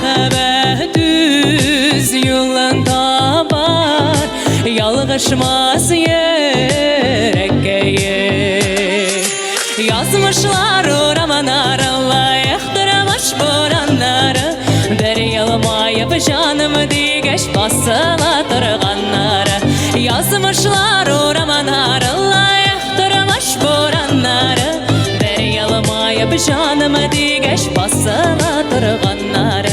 merhamet düz yolunda var, yalgışmaz yüreğe. Yazmışlar o romanlara, yaktırmış boranları, deryalamayıp canımı digeş basıla durganları. Yazmışlar o romanlara, yaktırmış boranları, deryalamayıp canımı digeş basıla durganları.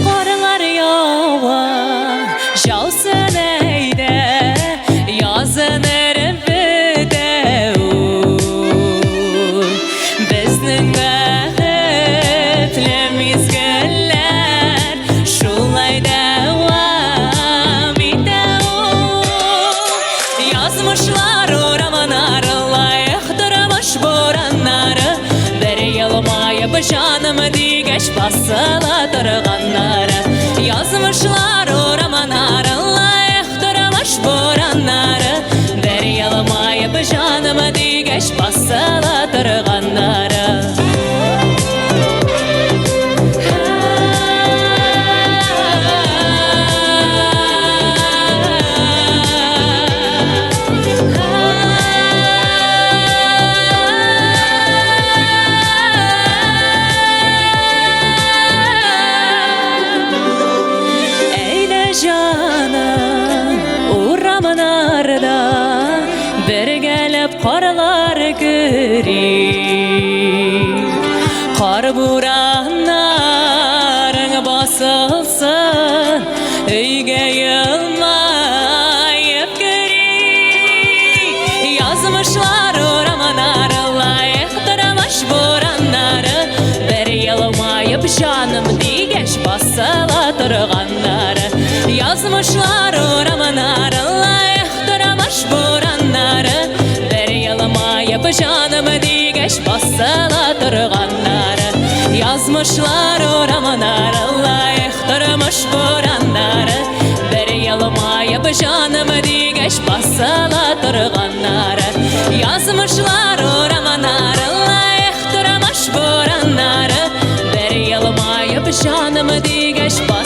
Qarlar yağar, yağsın eyde, yazın ervide. Bizning baxtli mezgillar shulay davom etadi. Yazmışlar o romanlar, yaktırmış boranları, deryalamayıp canımı digeş basıla durganları. Yazmışlar o romanlar, yaktırmış boranları, deryalamayıp canımı digeş basıla durganları. Canım uğramanarda bir gelip karlar görür. Kar buranların basılsın, öyge yılmayıp görür. Yazmışlar uğramanarla, yaktırmış boranları, deryalamayıp canım digeş basıla durganları. Yazmışlar o romanlarla, yaktırmış boranları, deryalamayıp canımı digeş basıla durganları. Yazmışlar o romanlarla, yaktırmış boranları, deryalamayıp canımı digeş basıla durganları. Yazmışlar o romanlarla, yaktırmış boranları, deryalamayıp canımı digeş basıla